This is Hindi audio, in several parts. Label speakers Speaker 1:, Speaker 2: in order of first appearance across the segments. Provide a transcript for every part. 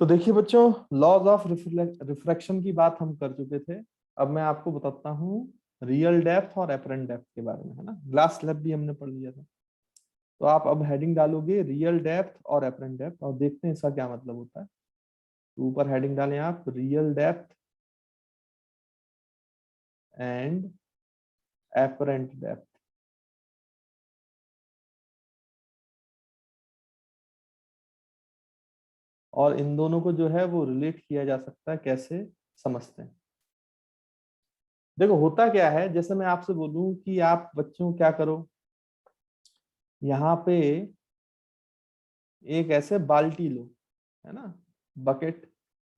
Speaker 1: तो देखिए बच्चों, लॉज ऑफ रिफ्रैक्शन की बात हम कर चुके थे। अब मैं आपको बताता हूँ रियल डेप्थ और एपरेंट डेप्थ के बारे में, है ना। ग्लास स्लैब भी हमने पढ़ लिया था। तो आप अब हेडिंग डालोगे रियल डेप्थ और एपरेंट डेप्थ और देखते हैं इसका क्या मतलब होता है। तो ऊपर हेडिंग डालें आप real depth and apparent depth. और इन दोनों को जो है वो रिलेट किया जा सकता है, कैसे समझते हैं। देखो होता क्या है, जैसे मैं आपसे बोलूं कि आप बच्चों क्या करो, यहाँ पे एक ऐसे बाल्टी लो, है ना, बकेट,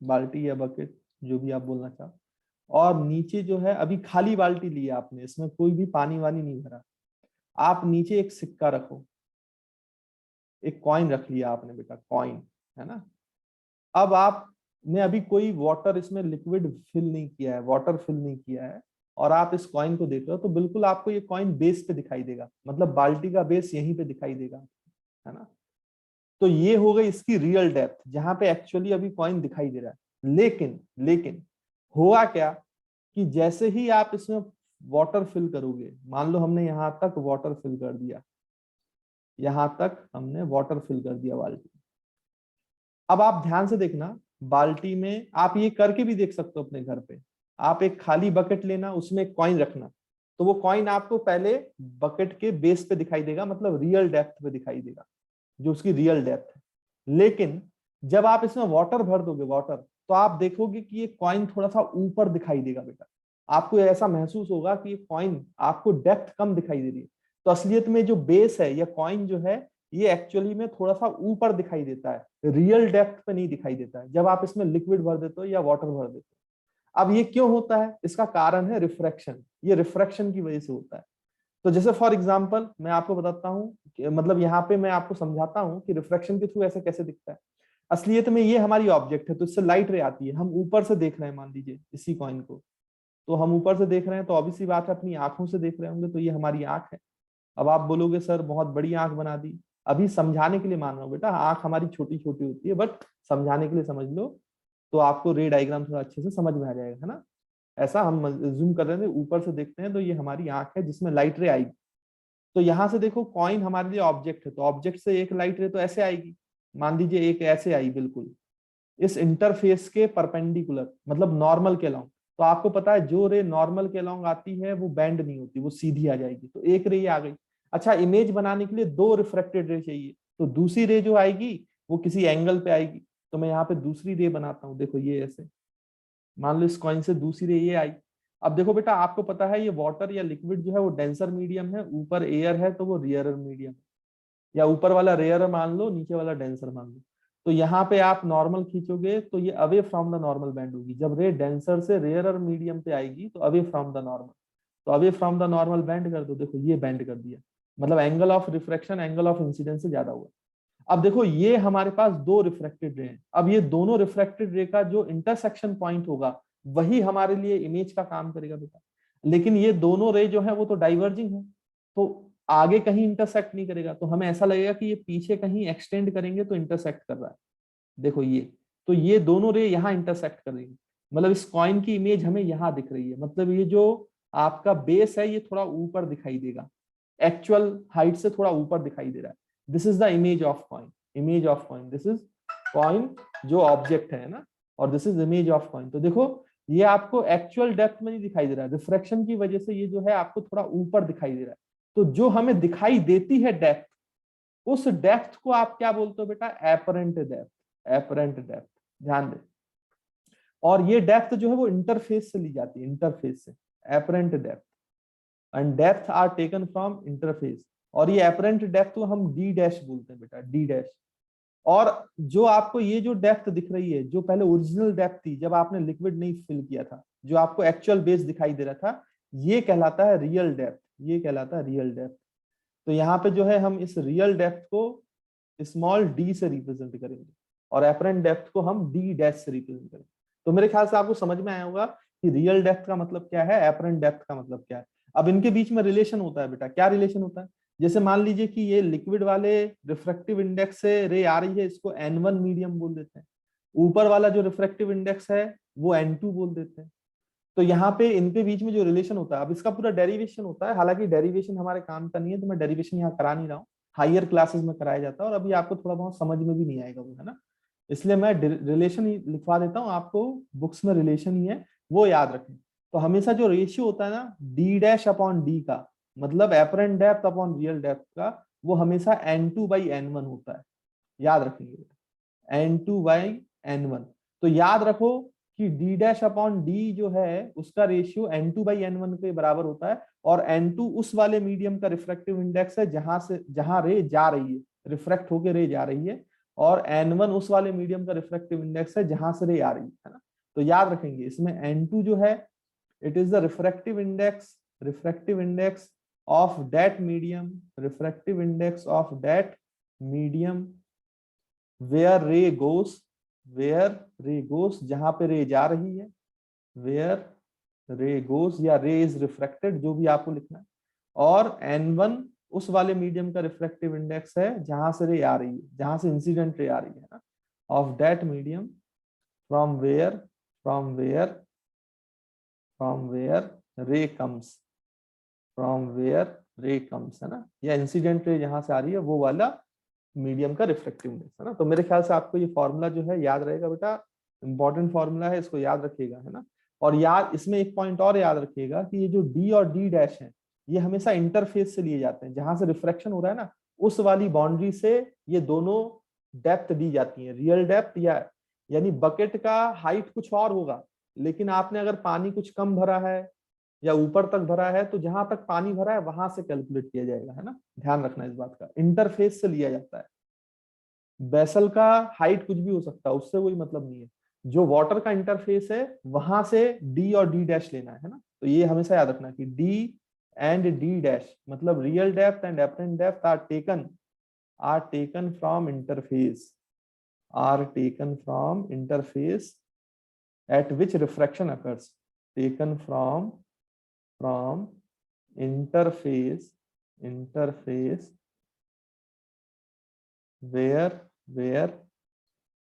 Speaker 1: बाल्टी या बकेट जो भी आप बोलना चाहो। और नीचे जो है अभी खाली बाल्टी ली आपने, इसमें कोई भी पानी वानी नहीं भरा। आप नीचे एक सिक्का रखो, एक कॉइन रख लिया आपने बेटा, कॉइन, है ना। अब आपने अभी कोई वाटर इसमें लिक्विड फिल नहीं किया है, वाटर फिल नहीं किया है, और आप इस कॉइन को देख रहे हो, तो बिल्कुल आपको ये कॉइन बेस पे दिखाई देगा, मतलब बाल्टी का बेस यहीं पे दिखाई देगा, है ना। तो ये हो गई इसकी रियल डेप्थ, जहां पे एक्चुअली अभी कॉइन दिखाई दे रहा है। लेकिन लेकिन हुआ क्या कि जैसे ही आप इसमें वाटर फिल करोगे, मान लो हमने यहां तक वाटर फिल कर दिया, यहां तक हमने वाटर फिल कर दिया बाल्टी। अब आप ध्यान से देखना, बाल्टी में आप ये करके भी देख सकते हो अपने घर पे। आप एक खाली बकेट लेना, उसमें एक कॉइन रखना, तो वो कॉइन आपको पहले बकेट के बेस पे दिखाई देगा, मतलब रियल डेप्थ पे दिखाई देगा, जो उसकी रियल डेप्थ है। लेकिन जब आप इसमें वाटर भर दोगे, वाटर, तो आप देखोगे कि ये कॉइन थोड़ा सा ऊपर दिखाई देगा बेटा। आपको ऐसा महसूस होगा कि ये कॉइन आपको डेप्थ कम दिखाई दे रही है। तो असलियत में जो बेस है या कॉइन जो है, ये एक्चुअली में थोड़ा सा ऊपर दिखाई देता है, रियल डेप्थ पे नहीं दिखाई देता है, जब आप इसमें लिक्विड भर देते हो या वाटर भर देते हो। अब ये क्यों होता है, इसका कारण है रिफ्रैक्शन। ये रिफ्रैक्शन की वजह से होता है। तो जैसे फॉर एग्जांपल मैं आपको बताता हूँ, मतलब यहाँ पे मैं आपको समझाता हूँ कि रिफ्रैक्शन के थ्रू ऐसे कैसे दिखता है। असलियत में ये हमारी ऑब्जेक्ट है, तो इससे लाइट रे आती है। हम ऊपर से देख रहे हैं, मान लीजिए इसी कॉइन को, तो हम ऊपर से देख रहे हैं, तो ऑब्वियस सी बात है अपनी आंखों से देख रहे होंगे, तो ये हमारी आंख है। अब आप बोलोगे सर बहुत बड़ी आंख बना दी। अभी समझाने के लिए मान रहा हूँ बेटा, आंख हमारी छोटी छोटी होती है, बट समझाने के लिए समझ लो, तो आपको रे डायग्राम थोड़ा अच्छे से समझ में आ जाएगा, है ना। ऐसा हम जूम कर रहे थे, ऊपर से देखते हैं, तो ये हमारी आंख है जिसमें लाइट रे आएगी। तो यहां से देखो, कॉइन हमारे लिए ऑब्जेक्ट है, तो ऑब्जेक्ट से एक लाइट रे तो ऐसे आएगी, मान लीजिए एक ऐसे आई बिल्कुल इस इंटरफेस के परपेंडिकुलर, मतलब नॉर्मल के अलॉन्ग। तो आपको पता है जो रे नॉर्मल के अलॉन्ग आती है वो बैंड नहीं होती, वो सीधी आ जाएगी। तो एक रे आ गई। अच्छा, इमेज बनाने के लिए दो रिफ्रेक्टेड रे चाहिए, तो दूसरी रे जो आएगी वो किसी एंगल पे आएगी। तो मैं यहाँ पे दूसरी रे बनाता हूँ, देखो ये ऐसे, मान लो इस कॉइन से दूसरी रे ये आई। अब देखो बेटा, आपको पता है ये वाटर या लिक्विड जो है वो डेंसर मीडियम है, ऊपर एयर है तो वो रेयरर मीडियम, या ऊपर वाला रेयर मान लो, नीचे वाला डेंसर मान लो। तो यहाँ पे आप नॉर्मल खींचोगे तो ये away from the normal band होगी। जब रे डेंसर से रेयरर मीडियम पे आएगी तो अवे फ्रॉम द नॉर्मल। तो away from the normal band कर दो, देखो ये बैंड कर दिया, मतलब angle of refraction angle of incidence से ज्यादा हुआ। अब देखो ये हमारे पास दो रिफ्रैक्टेड रे हैं। अब ये दोनों रिफ्रैक्टेड रे का जो इंटरसेक्शन पॉइंट होगा वही हमारे लिए इमेज का काम करेगा बेटा। लेकिन ये दोनों रे जो है वो तो डाइवर्जिंग है, तो आगे कहीं इंटरसेक्ट नहीं करेगा। तो हमें ऐसा लगेगा कि ये पीछे कहीं एक्सटेंड करेंगे तो इंटरसेक्ट कर रहा है, देखो ये। तो ये दोनों रे यहाँ इंटरसेक्ट करेंगे, मतलब इस कॉइन की इमेज हमें यहाँ दिख रही है, मतलब ये जो आपका बेस है ये थोड़ा ऊपर दिखाई देगा, एक्चुअल हाइट से थोड़ा ऊपर दिखाई दे रहा है। This is the image of coin, image of coin, this is coin जो ऑब्जेक्ट है ना, और this is image of coin. तो देखो ये आपको एक्चुअल डेप्थ में नहीं दिखाई दे रहा है, रिफ्रैक्शन की वजह से ये जो है आपको थोड़ा ऊपर दिखाई दे रहा है। तो जो हमें दिखाई देती है डेप्थ, उस डेप्थ को आप क्या बोलते हो बेटा, एपरेंट डेप्थ, एपरेंट डेप्थ। ध्यान दे। और ये डेप्थ जो है वो इंटरफेस से ली जाती है, इंटरफेस से, apparent depth. And depth are taken from interface. और ये एपरेंट डेप्थ को हम डी डैश बोलते हैं बेटा, डी डैश। और जो आपको ये जो डेप्थ दिख रही है, जो पहले ओरिजिनल डेप्थ थी जब आपने लिक्विड नहीं फिल किया था, जो आपको एक्चुअल बेस दिखाई दे रहा था, ये कहलाता है रियल डेप्थ, ये कहलाता है रियल डेप्थ। तो यहाँ पे जो है हम इस रियल डेप्थ को स्मॉल डी से रिप्रेजेंट करेंगे, और एपरेंट डेप्थ को हम डी डैश से रिप्रेजेंट करेंगे। तो मेरे ख्याल से आपको समझ में आया होगा कि रियल डेप्थ का मतलब क्या है, एपरेंट डेप्थ का मतलब क्या है। अब इनके बीच में रिलेशन होता है बेटा, क्या रिलेशन होता है। जैसे मान लीजिए कि ये लिक्विड वाले रिफ्रैक्टिव इंडेक्स से रे आ रही है, इसको N1 मीडियम बोल देते हैं। ऊपर वाला जो रिफ्रैक्टिव इंडेक्स है वो N2 बोल देते हैं। तो यहाँ पे इनके बीच में जो रिलेशन होता है, अब इसका पूरा डेरिवेशन होता है, हालांकि डेरिवेशन हमारे काम का नहीं है तो मैं डेरिवेशन यहाँ करा नहीं रहा हूँ, हायर क्लासेस में कराया जाता है और अभी आपको थोड़ा बहुत समझ में भी नहीं आएगा वो, है ना। इसलिए मैं रिलेशन ही लिखवा देता हूँ आपको, बुक्स में रिलेशन ही है वो याद रखें। तो हमेशा जो रेशियो होता है ना डी डैश अपॉन डी का, मतलब apparent depth upon real depth का, वो हमेशा N2/N1 होता है, याद रखेंगे N2/N1। तो याद रखो कि डी डैश अपॉन डी जो है उसका रेशियो N2/N1 के बराबर होता है, और N2 उस वाले मीडियम का रिफ्रैक्टिव इंडेक्स है जहां रे जा रही है, रिफ्रैक्ट होके रे जा रही है, और N1 उस वाले मीडियम का रिफ्रैक्टिव इंडेक्स है जहां से रे आ रही है ना। तो याद रखेंगे इसमें N2 जो है, it is the refractive index of that medium, refractive index of that medium where ray goes, जहां पे रे जा रही है, where ray goes या रे इज रिफ्रैक्टेड, जो भी आपको लिखना है, और N1 उस वाले मीडियम का रिफ्रैक्टिव इंडेक्स है जहां से रे आ रही है, जहां से इंसिडेंट रे आ रही है ना, of that medium from where ray comes, है ना, या इंसिडेंट रे जहां से आ रही है वो वाला मीडियम का रिफ्लेक्टिव इंडेक्स, है ना। तो मेरे ख्याल से आपको ये फॉर्मूला जो है याद रहेगा बेटा, इंपॉर्टेंट फॉर्मूला है, इसको याद रखिएगा, है ना। और याद इसमें एक पॉइंट और याद रखिएगा कि ये जो डी और डी डैश है ये हमेशा इंटरफेस से लिए जाते हैं, जहां से रिफ्रैक्शन हो रहा है ना उस वाली बाउंड्री से ये दोनों डेप्थ दी जाती है, रियल डेप्थ, या यानी बकेट का हाइट कुछ और होगा, लेकिन आपने अगर पानी कुछ कम भरा है या ऊपर तक भरा है तो जहां तक पानी भरा है वहां से कैलकुलेट किया जाएगा, है ना। ध्यान रखना इस बात का, इंटरफेस से लिया जाता है। बेसल का हाइट कुछ भी हो सकता है, उससे कोई मतलब नहीं है, जो वाटर का इंटरफेस है वहां से डी और डी डैश लेना है ना। तो ये हमेशा याद रखना कि डी एंड डी डैश मतलब real depth and apparent depth are taken from interface at which refraction occurs, taken from interface where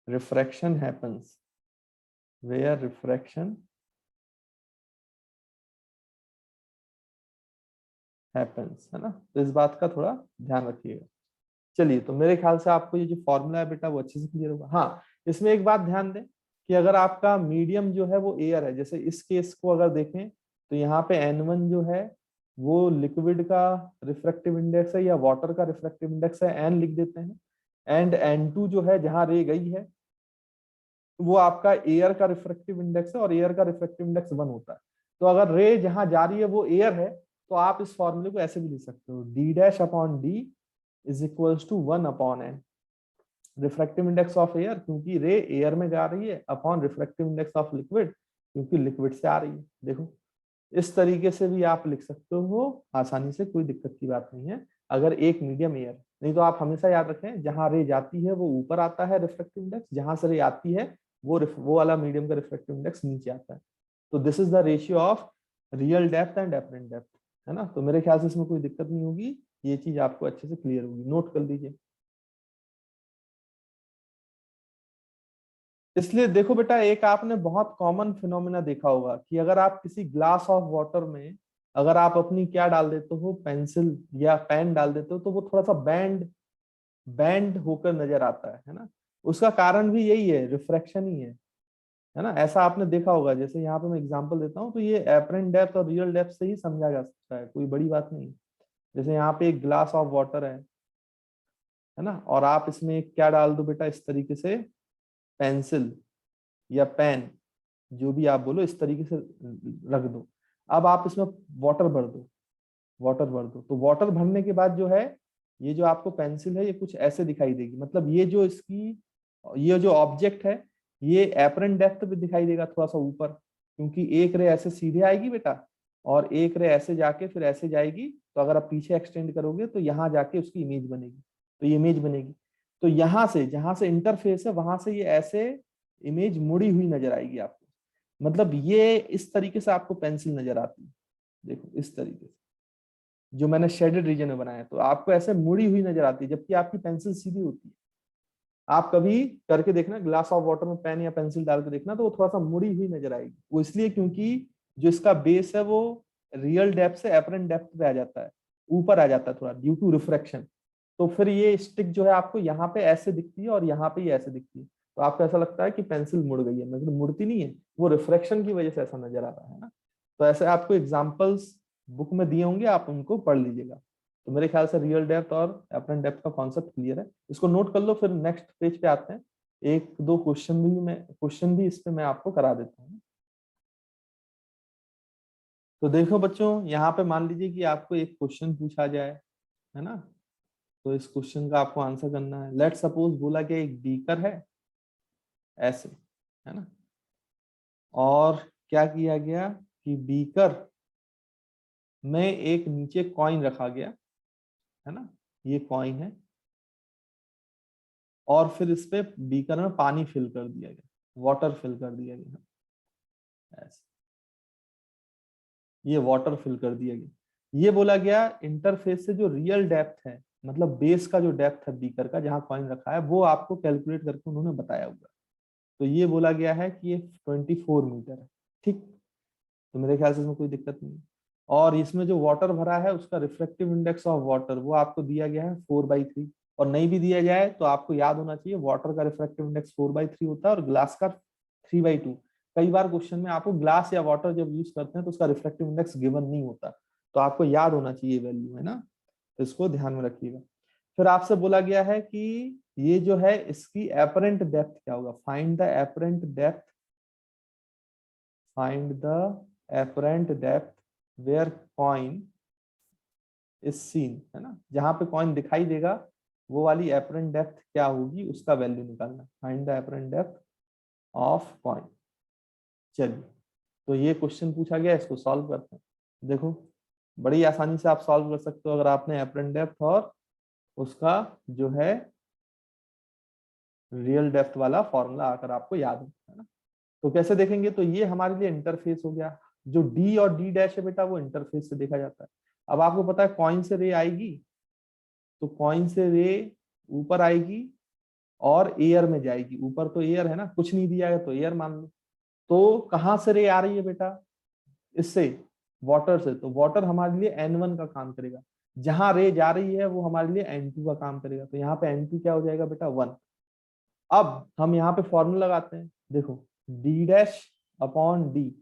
Speaker 1: refraction happens, है ना। तो इस बात का थोड़ा ध्यान रखिएगा। चलिए, तो मेरे ख्याल से आपको ये जो फॉर्मूला है बेटा वो अच्छे से क्लियर होगा। हाँ, इसमें एक बात ध्यान दें कि अगर आपका मीडियम जो है वो एयर है, जैसे इस केस को अगर देखें तो यहाँ पे N1 जो है वो लिक्विड का रिफ्रैक्टिव इंडेक्स है या वाटर का रिफ्रैक्टिव इंडेक्स है, N लिख देते हैं, एंड N2 जो है जहां रे गई है वो आपका एयर का रिफ्रैक्टिव इंडेक्स है, और एयर का रिफ्रैक्टिव इंडेक्स 1 होता है। तो अगर रे जहां जा रही है वो एयर है तो आप इस फॉर्मूले को ऐसे भी लिख सकते हो, D dash upon D is equals to 1/n, refractive index of air क्योंकि रे एयर में जा रही है, upon refractive index of liquid क्योंकि लिक्विड से आ रही है। देखो, इस तरीके से भी आप लिख सकते हो आसानी से, कोई दिक्कत की बात नहीं है अगर एक मीडियम एयर। नहीं तो आप हमेशा याद रखें जहां रे जाती है वो ऊपर आता है रिफ्रैक्टिव इंडेक्स, जहां से रे आती है वो वाला मीडियम का रिफ्रैक्टिव इंडेक्स नीचे आता है। तो this is the ratio of real depth and apparent depth, है ना। तो मेरे ख्याल से इसमें कोई दिक्कत नहीं होगी, ये चीज आपको अच्छे से क्लियर होगी, नोट कर लीजिए। इसलिए देखो बेटा, एक आपने बहुत कॉमन फिनोमेना देखा होगा कि अगर आप किसी ग्लास ऑफ वाटर में अगर आप अपनी क्या डाल देते हो, पेंसिल या पेन डाल देते हो, तो वो थोड़ा सा बैंड बैंड होकर नजर आता है ना। उसका कारण भी यही है, रिफ्रैक्शन ही है ना। ऐसा आपने देखा होगा, जैसे यहाँ पे मैं एग्जांपल देता हूँ, तो ये एपरेंट डेप्थ और रियल डेप्थ से ही समझा जा सकता है, कोई बड़ी बात नहीं। जैसे यहाँ पे एक ग्लास ऑफ वाटर है ना, और आप इसमें क्या डाल दो बेटा, इस तरीके से पेंसिल या पेन, जो भी आप बोलो, इस तरीके से रख दो। अब आप इसमें वाटर भर दो तो वाटर भरने के बाद जो है ये जो आपको पेंसिल है ये कुछ ऐसे दिखाई देगी, मतलब ये जो ऑब्जेक्ट है ये एपरेंट डेप्थ पे दिखाई देगा थोड़ा सा ऊपर, क्योंकि एक रे ऐसे सीधे आएगी बेटा और एक रे ऐसे जाके फिर ऐसे जाएगी, तो अगर आप पीछे एक्सटेंड करोगे तो यहाँ जाके उसकी इमेज बनेगी, तो ये इमेज बनेगी। तो यहाँ से जहां से इंटरफेस है वहां से ये ऐसे इमेज मुड़ी हुई नजर आएगी आपको, मतलब ये इस तरीके से आपको पेंसिल नजर आती है। देखो इस तरीके से जो मैंने शेडेड रीजन में बनाया, तो आपको ऐसे मुड़ी हुई नजर आती है जबकि आपकी पेंसिल सीधी होती है। आप कभी करके देखना, ग्लास ऑफ वाटर में पेन या पेंसिल डाल के देखना, तो वो थोड़ा सा मुड़ी हुई नजर आएगी। वो इसलिए क्योंकि जो इसका बेस है वो रियल डेप्थ से एपरेंट डेप्थ पे आ जाता है, ऊपर आ जाता है थोड़ा, ड्यू टू रिफ्रैक्शन। तो फिर ये स्टिक जो है आपको यहाँ पे ऐसे दिखती है और यहाँ पे ये ऐसे दिखती है, तो आपको ऐसा लगता है कि पेंसिल मुड़ गई है, मगर मुड़ती नहीं है, वो रिफ्रैक्शन की वजह से ऐसा नजर आ रहा है ना। तो ऐसे आपको एग्जाम्पल्स बुक में दिए होंगे, आप उनको पढ़ लीजिएगा। तो मेरे ख्याल से रियल डेप्थ और एपरेंट डेप्थ का कॉन्सेप्ट क्लियर है, इसको नोट कर लो। फिर नेक्स्ट पेज पे आते हैं, एक दो क्वेश्चन भी इस पे मैं आपको करा देता हूँ। तो देखो बच्चों, यहाँ पे मान लीजिए कि आपको एक क्वेश्चन पूछा जाए, है ना। तो इस क्वेश्चन का आपको आंसर करना है। लेट सपोज बोला कि एक बीकर है ऐसे, है ना, और क्या किया गया कि बीकर में एक नीचे कॉइन रखा गया, है ना, ये कॉइन है, और फिर इस पे बीकर में पानी फिल कर दिया गया, वाटर फिल कर दिया गया ऐसे, ये वाटर फिल कर दिया गया। ये बोला गया इंटरफेस से जो रियल डेप्थ है, मतलब बेस का जो डेप्थ है बीकर का जहां कॉइन रखा है, वो आपको कैलकुलेट करके उन्होंने बताया हुआ। तो ये बोला गया है कि ये 24 मीटर है, ठीक। तो मेरे ख्याल से इसमें कोई दिक्कत नहीं है। और इसमें जो वाटर भरा है उसका रिफ्लेक्टिव इंडेक्स ऑफ वाटर वो आपको दिया गया है 4/3, और नहीं भी दिया जाए तो आपको याद होना चाहिए वाटर का रिफ्लेक्टिव इंडेक्स 4/3 होता है और ग्लास का 3/2। कई बार क्वेश्चन में आपको ग्लास या वाटर जब यूज करते हैं तो उसका रिफ्लेक्टिव इंडेक्स गिवन नहीं होता, तो आपको याद होना चाहिए वैल्यू, है ना। तो इसको ध्यान में रखिएगा। फिर आपसे बोला गया है कि ये जो है इसकी एपरेंट डेप्थ क्या होगा, find the apparent depth, find the apparent depth where coin is seen, है ना, जहां पे कॉइन दिखाई देगा वो वाली एपरेंट डेप्थ क्या होगी, उसका वैल्यू निकालना, find the apparent depth of coin. चलिए, तो ये क्वेश्चन पूछा गया, इसको सॉल्व करते हैं। देखो, बड़ी आसानी से आप सॉल्व कर सकते हो अगर आपने एपरेंट डेप्थ और उसका जो है रियल डेप्थ वाला फॉर्मूला अगर आपको याद है ना। तो कैसे देखेंगे, तो ये हमारे लिए इंटरफेस हो गया। जो डी और डी डैश है बेटा वो इंटरफेस से देखा जाता है। अब आपको पता है कॉइन से रे आएगी, तो कॉइन से रे ऊपर आएगी और एयर में जाएगी। ऊपर तो एयर है ना, कुछ नहीं दिया है तो एयर मान लो। तो कहां से रे आ रही है बेटा, इससे, वाटर से। तो वाटर हमारे लिए N1 का काम करेगा, जहां रे जा रही है वो हमारे लिए N2 का काम करेगा। तो यहाँ पे N2 क्या हो जाएगा बेटा, 1। अब हम यहाँ पे फॉर्मूला लगाते हैं, देखो, D dash upon D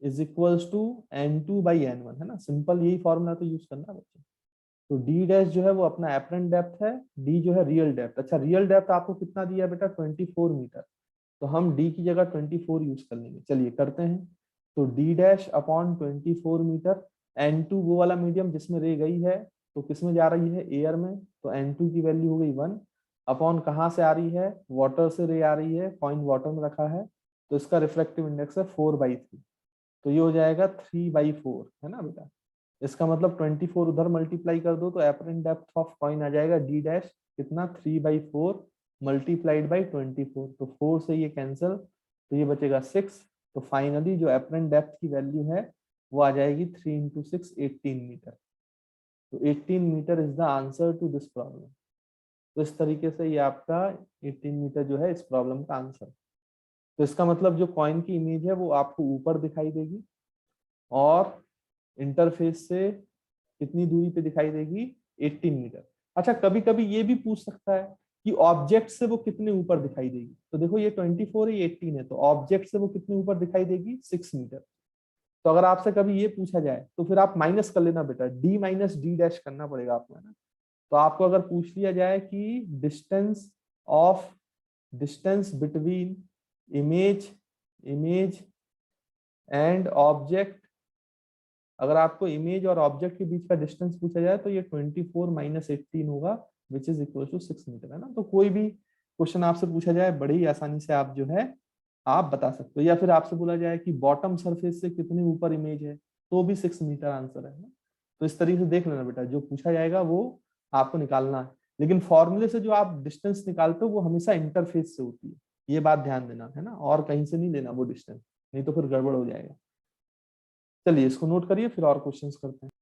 Speaker 1: is equals to N2/N1, है ना। सिंपल यही फॉर्मूला तो यूज करना है बच्चे। तो डी डैश जो है वो अपना एपरेंट डेप्थ है, डी जो है रियल डेप्थ। अच्छा, रियल डेप्थ आपको कितना दिया है बेटा, 24 मीटर। तो हम डी की जगह 24 यूज कर लेंगे। चलिए करते हैं। तो D dash upon 24 metre, N2 वो वाला मीडियम जिसमें रे गई है, तो किसमें जा रही है, एयर में। तो N2 की वैल्यू हो गई 1, अपॉन कहाँ से आ रही है, वाटर से रे आ रही है, कॉइन वाटर में रखा है, तो इसका रिफ्लेक्टिव इंडेक्स है 4/3। तो ये हो जाएगा 3/4, है ना बेटा। इसका मतलब 24 उधर मल्टीप्लाई कर दो तो एपरेंट डेप्थ ऑफ कॉइन आ जाएगा डी डैश कितना, 3/4 मल्टीप्लाइड बाई 24। तो 4 से ये कैंसिल, तो ये बचेगा 6। तो फाइनली जो एपरेंट डेप्थ की वैल्यू है वो आ जाएगी 3 × 6 18 मीटर। तो 18 metre is the answer to this problem. तो इस तरीके से ये आपका 18 मीटर जो है इस प्रॉब्लम का आंसर। तो इसका मतलब जो कॉइन की इमेज है वो आपको ऊपर दिखाई देगी, और इंटरफेस से कितनी दूरी पे दिखाई देगी, 18 मीटर। अच्छा, कभी कभी ये भी पूछ सकता है कि ऑब्जेक्ट से वो कितने ऊपर दिखाई देगी। तो देखो, ये 24 है, ये 18 है, तो ऑब्जेक्ट से वो कितने ऊपर दिखाई देगी, 6 मीटर। तो अगर आपसे कभी ये पूछा जाए तो फिर आप माइनस कर लेना बेटा, डी माइनस डी डैश करना पड़ेगा आपको, है ना। तो आपको अगर पूछ लिया जाए कि distance between image image and object, अगर आपको इमेज और ऑब्जेक्ट के बीच का डिस्टेंस पूछा जाए तो ये 24 - 18 होगा, which is equal to 6 metre, है ना। तो कोई भी क्वेश्चन आपसे पूछा जाए बड़ी आसानी से आप जो है आप बता सकते हो। या फिर आपसे बोला जाए कि बॉटम सरफेस से कितने ऊपर इमेज है, तो भी 6 मीटर आंसर है ना। तो इस तरीके से देख लेना बेटा, जो पूछा जाएगा वो आपको निकालना है। लेकिन फॉर्मूले से जो आप डिस्टेंस निकालते हो वो हमेशा इंटरफेस से होती है, ये बात ध्यान देना, है ना। और कहीं से नहीं लेना वो डिस्टेंस, नहीं तो फिर गड़बड़ हो जाएगा। चलिए इसको नोट करिए, फिर और क्वेश्चंस करते हैं।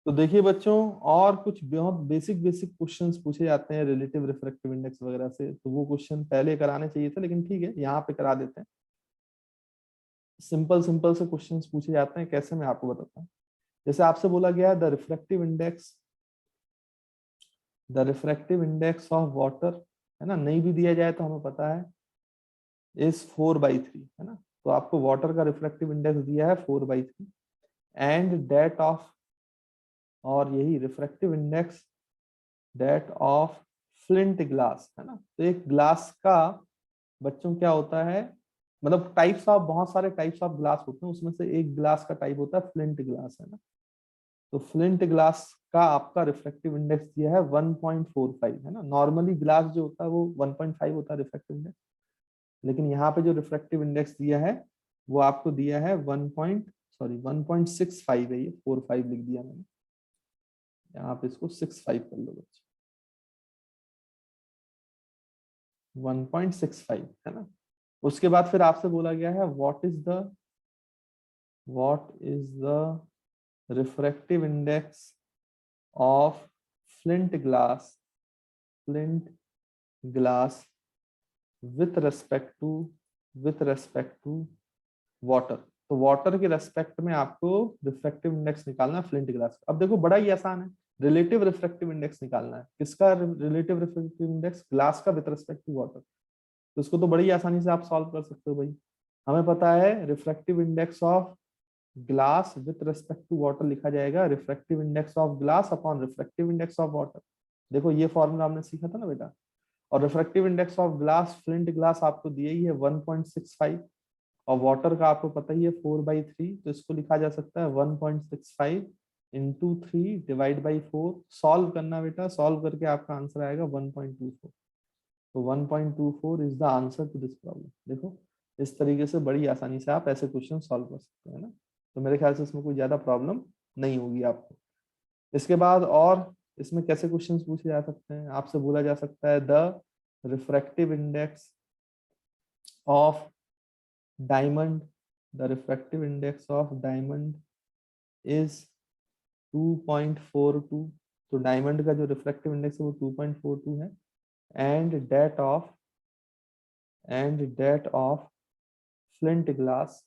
Speaker 1: तो देखिए बच्चों, और कुछ बहुत बेसिक बेसिक क्वेश्चंस पूछे जाते हैं रिलेटिव रिफ्रैक्टिव इंडेक्स वगैरह से, तो वो क्वेश्चन पहले कराने चाहिए थे, लेकिन ठीक है यहाँ पे करा देते हैं। सिंपल सिंपल से क्वेश्चंस पूछे जाते हैं, कैसे मैं आपको बताता हूँ। जैसे आपसे बोला गया the refractive index of water, है ना, नहीं भी दिया जाए तो हमें पता है इज 4/3, है ना। तो आपको वाटर का रिफ्रैक्टिव इंडेक्स दिया है 4/3, एंड डेट ऑफ, और यही refractive index that of flint glass, है ना। तो एक ग्लास का बच्चों क्या होता है, मतलब टाइप्स ऑफ, बहुत सारे टाइप्स ऑफ ग्लास होते हैं, उसमें से एक ग्लास का टाइप होता है फ्लिंट ग्लास, है ना। तो फ्लिंट ग्लास का आपका रिफ्रैक्टिव इंडेक्स दिया है 1.45, है ना। नॉर्मली ग्लास जो होता है वो 1.5 होता है रिफ्रैक्टिव इंडेक्स, लेकिन यहाँ पे जो रिफ्रैक्टिव इंडेक्स दिया है वो आपको दिया है 1.65 है, ये 45 लिख दिया मैंने, यहाँ पे इसको 65 कर लो बच्चे, 1.65, है ना। उसके बाद फिर आपसे बोला गया है what is the refractive index of flint glass flint glass with respect to water. तो वाटर के रेस्पेक्ट में आपको रिफ्रैक्टिव इंडेक्स निकालना है फ्लिंट ग्लास का। अब देखो बड़ा ही आसान है, रिलेटिव रिफ्रैक्टिव इंडेक्स निकालना है। किसका रिलेटिव रिफ्रैक्टिव इंडेक्स? ग्लास का विथ रेस्पेक्ट टू वाटर। तो इसको तो बड़ी आसानी से आप सॉल्व कर सकते हो भाई। हमें पता है refractive index of glass with respect to water लिखा जाएगा refractive index of glass upon refractive index of water. देखो ये फॉर्मूला हमने सीखा था ना बेटा। और refractive index of glass, flint glass आपको दिया ही है 1.65, और वाटर का आपको पता ही है 4/3, तो इसको लिखा जा सकता है 1.65 इंटू 3 डिवाइड बाई 4। सॉल्व करना बेटा, सॉल्व करके आपका आंसर आएगा 1.24। तो 1.24 is the answer to this problem. देखो इस तरीके से बड़ी आसानी से आप ऐसे क्वेश्चन सॉल्व कर सकते हैं ना। तो मेरे ख्याल से इसमें कोई ज्यादा प्रॉब्लम नहीं होगी आपको। इसके बाद और इसमें कैसे क्वेश्चंस पूछे जा सकते हैं, आपसे बोला जा सकता है the refractive index of diamond, the refractive index of diamond is 2.42। तो डायमंड का जो रिफ्रैक्टिव इंडेक्स है वो 2.42 है, and that of flint glass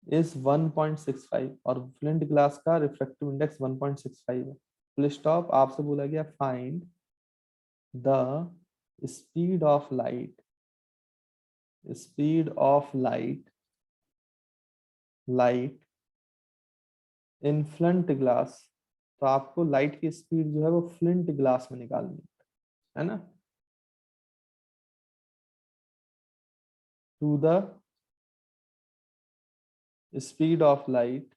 Speaker 1: is 1.65, और फ्लिंट ग्लास का रिफ्रैक्टिव इंडेक्स 1.65 है। Full stop. आपसे बोला गया find the speed of light in flint glass. तो आपको लाइट की स्पीड जो है वो फ्लिंट ग्लास में निकालनी है ना। To the speed of light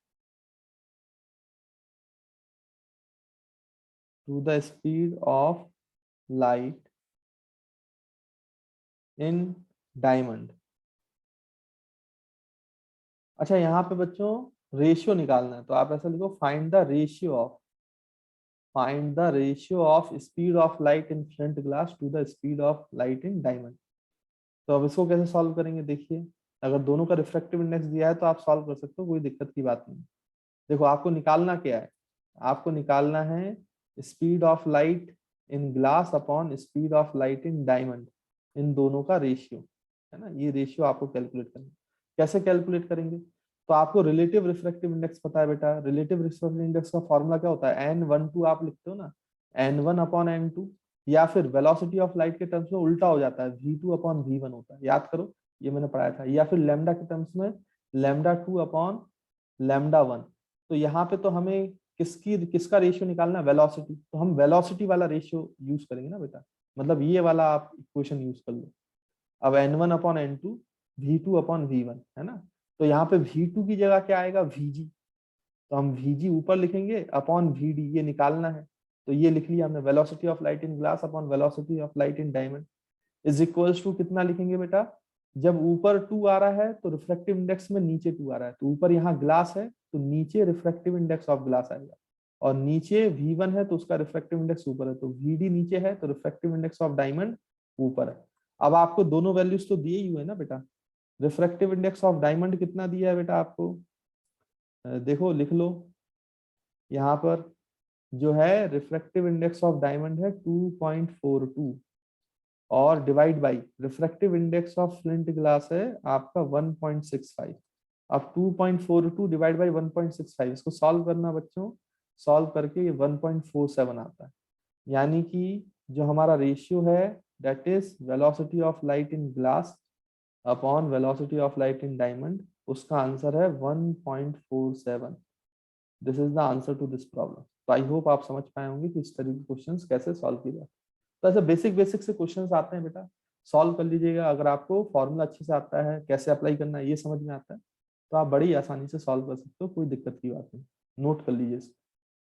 Speaker 1: in diamond. अच्छा यहाँ पे बच्चों रेशियो निकालना है, तो आप ऐसा लिखो find the ratio of speed of light in flint glass to the speed of light in diamond. तो अब इसको कैसे सॉल्व करेंगे, देखिए अगर दोनों का रिफ्रैक्टिव इंडेक्स दिया है तो आप सॉल्व कर सकते हो, कोई दिक्कत की बात नहीं। देखो आपको निकालना क्या है, आपको निकालना है speed of light in glass upon speed of light in diamond, इन दोनों का रेशियो, है ना। ये रेशियो आपको कैलकुलेट करना है। कैसे कैलकुलेट करेंगे, तो आपको रिलेटिव रिफ्रैक्टिव इंडेक्स पता है बेटा। रिलेटिव रिफ्रैक्टिव इंडेक्स का फॉर्मूला क्या होता है, n12 आप लिखते हो ना, n1 अपॉन n2, या फिर वेलोसिटी ऑफ लाइट के टर्म्स में उल्टा हो जाता है, v2 अपॉन v1 होता है, याद करो ये मैंने पढ़ाया था। या फिर लैम्डा के टर्म्स में λ2 अपॉन λ1। तो यहाँ पे तो हमें किसका रेशियो निकालना है, वेलोसिटी, तो हम वेलोसिटी वाला रेशियो यूज करेंगे ना बेटा। मतलब ये वाला आप इक्वेशन यूज कर लो। अब n1 upon n2, v2 upon v1, है ना। तो यहाँ पे v2 की जगह क्या आएगा, vg। तो हम vg ऊपर लिखेंगे अपॉन vd, ये निकालना है। तो ये लिख लिया हमने, velocity of light in glass upon velocity of light in diamond is equals to कितना लिखेंगे बेटा, जब ऊपर 2 आ रहा है तो रिफ्रैक्टिव इंडेक्स में नीचे 2 आ रहा है, तो ऊपर यहाँ ग्लास है तो नीचे रिफ्रैक्टिव इंडेक्स ऑफ ग्लास आएगा, और नीचे v1 है तो उसका रिफ्रैक्टिव इंडेक्स ऊपर है, तो vd नीचे है तो रिफ्रैक्टिव इंडेक्स ऑफ डायमंड ऊपर है। अब आपको दोनों वैल्यूज तो दिए ही हुए ना बेटा। रिफ्रैक्टिव इंडेक्स ऑफ डायमंड कितना दिया है बेटा आपको, देखो लिख लो, यहाँ पर जो है रिफ्रैक्टिव इंडेक्स ऑफ डायमंड है 2.42 और divide by refractive index of flint glass है आपका 1.65। अब 2.42 डिवाइड बाई 1.65 इसको सॉल्व करना बच्चों, सॉल्व करके ये 1.47 आता है। यानी कि जो हमारा रेशियो है that is velocity of light in glass upon velocity of light in diamond, उसका आंसर है 1.47। This is the answer to this problem. तो आई होप आप समझ पाए होंगे कि इस तरह के क्वेश्चंस कैसे सॉल्व किए जाते हैं। तो ऐसे बेसिक बेसिक से क्वेश्चंस आते हैं बेटा, सॉल्व कर लीजिएगा। अगर आपको फॉर्मूला अच्छे से आता है, कैसे अप्लाई करना है ये समझ में आता है, तो आप बड़ी आसानी से सॉल्व कर सकते हो, कोई दिक्कत की बात नहीं। नोट कर लीजिए।